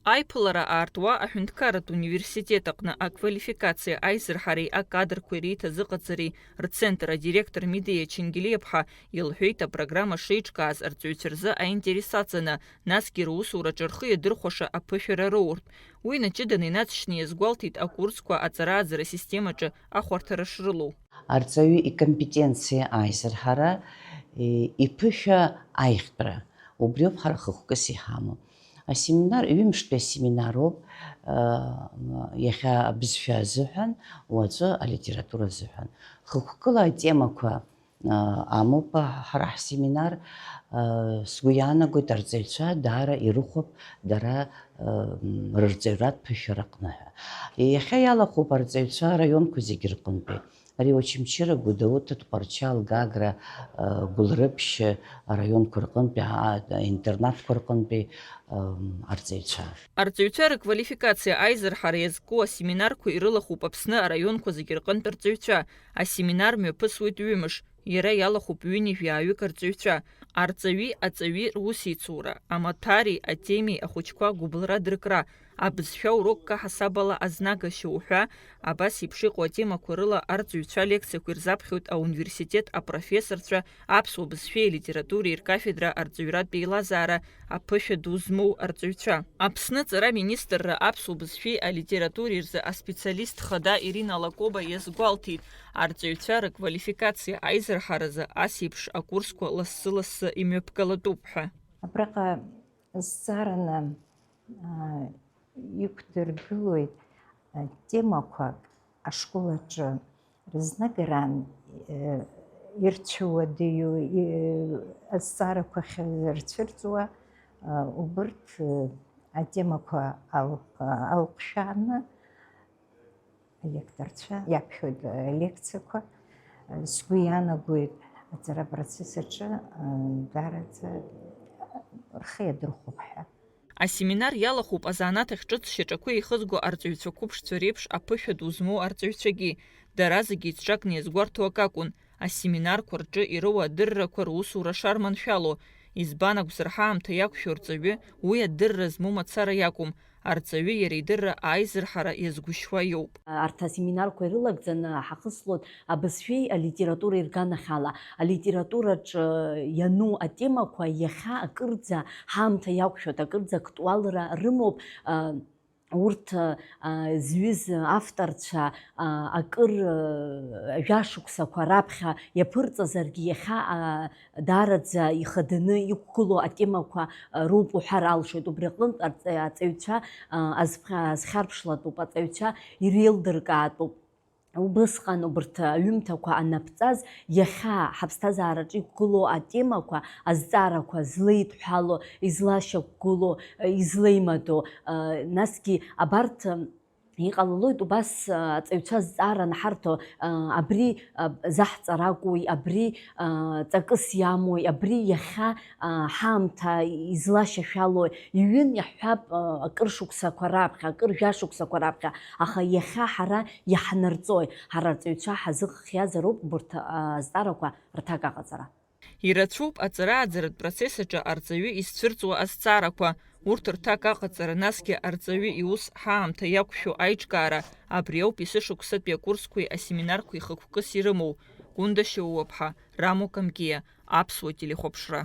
Аиԥылара аартуа аҳәынҭқарратә университет аҟны аквалификациа аизырҳареи акадрқәа реиҭазыҟаҵареи рцентр адиректор Медеиа Ченгелиаԥҳа илҳәеит апрограмма шеиҿкааз арҵаҩцәа рзы аинтерес аҵаны, насгьы русураҿы рхы иадырхәаша аԥышәара роуртә. Уи наҷыданы инаҵшьны иазгәалҭеит акурсқәа аҵара-ааӡара асистемаҿы ахәарҭара шрылоу. Арҵаҩы икомпетенциа аизырҳара, иԥышәа аихтәра, убриоуп ҳара хықәкыс иҳамоу. Асеминар, ҩымштәи асеминароуп, иахьа абызшәа азыҳәан, уаҵәы алитература азыҳәан. Хықәкыла атемақәа амоуп ҳара ҳсеминар, сгәы иаанагоит арҵаҩцәа даара ирыхәап дара рырҵаҩратә ԥышәараҟны ҳәа. Иахьа иалахәуп арҵаҩцәа араионқәа зегьы рҟынтәи. Ари Очамчыра, Гәдоуҭа, Тҟәарчал, Гагра, Гәылрыԥшь араионқәа рҟынтәи, интернатқәа рҟынтәи арҵаҩцәа. Арҵаҩцәа рквалификациа аизырҳара иазку асеминарқәа ирылахуп Аԥсны араионқәа зегьы рҟынтә арҵаҩцәа. Асеминар мҩаԥысуеит ҩымш. Иара иалахуп ҩынҩажәаҩык арҵаҩцәа. Арҵаҩи аҵаҩи русеицура, амаҭәари, атемеи ахәыҷқәа гәыблра дыркра, абызшәа урокка ҳасабала азнагашьа уҳәа, абас еиԥш иҟоу атемақәа рыла арҵаҩцәа лекциақәа ирзаԥхьоит ауниверситет апрофессорцәа, аԥсуа бызшәеи алитературеи ркафедра арҵаҩратә еилазаара, аԥышәа ду змоу арҵаҩцәа. Аԥсны ҵара министрра аԥсуа бызшәеи алитературеи рзы аспециалист хада Ирина Лакоба иазгәалҭеит, арҵаҩцәа рквалификациа аизырҳаразы ас еиԥш акурсқәа лассы-лассы имҩаԥгалатәуп ҳәа. Абраҟа зҵаараны иқәдыргылоит темақәак ашколаҿы рызнагара ирцәыуадаҩу азҵаарақәа рцәырҵуа, убырҭ атемақәа алҟәшәааны алекторцәа иаԥхьоит алекциақәа. Сгәы иаанагоит аҵара апроцесс аҿы даараӡа рхы иадырхәуп ҳәа. Асеминар иалахуп азанааҭ ҿыц шьаҿақәа еихызго арҵаҩцәа қәыԥшцәа реиԥш аԥышәа ду змоу арҵаҩцәагьы. Дара зегьы еицҿакны иазгәарҭо ак акәын, асеминарқәа рҿы ироуа адыррақәа русура шарманшәало. Избан акәзар ҳаамҭа иақәшәо арҵаҩы уи адырра змоу мацара иакәым. Арҵаҩы иара идырра аизырҳара иазгәышьуа иоуп. Арҭ асеминарқәа ирылагӡаны ҳахыслот абызшәеи алитературеи рганахьала. Алитератураҿ иану атемақәа иахьа акырӡа ҳаамҭа иақәшәоит, акырӡа актуалра рымоуп. Урҭ зҩыз авторцәа акыр жәашықәсақәа раԥхьа иаԥырҵазаргьы иахьа даараӡа ихаданы иқәгылоу атемақәа роуп уҳәар алшоит. Убри аҟнытә аҵаҩцәа азхьарԥшлатәуп, аҵаҩцәа иреилдыркаатәуп. Убысҟан убырҭ аҩымҭақәа анаԥҵаз иахьа ҳаԥсҭазаараҿы иқәгылоу атемақәа, азҵаарақәа злеидҳәало, излашьақәгыло, излеимадо, насгьы абарҭ иҟалалоит убас аҵаҩцәа зҵаара наҳарҭо, абри заҳҵаракуи, абри ҵакыс иамои, абри иахьа ҳаамҭа излашьашәалои, иҩын иаҳҳәап акыр шықәсақәа раԥхьа, акыр жәашықәсақәа раԥхьа, аха иахьа ҳара иаҳнарҵои, ҳара арҵаҩцәа ҳазыхиазароуп урҭ азҵаарақәа рҭак аҟаҵара. Ирацәоуп аҵара-ааӡаратә процесс аҿы арҵаҩы изцәырҵуа азҵаарақәа. Урҭ рҭак аҟаҵара, насгьы арҵаҩы иус ҳаамҭа иақәшәо аиҿкаара, абри ауп есышықәсатәи акурсқәеи асеминарқәеи хықәкыс ирымоу. Гәында Шьоуа-ԥҳа, Рамо Камгиа, Аԥсуа телехәаԥшра.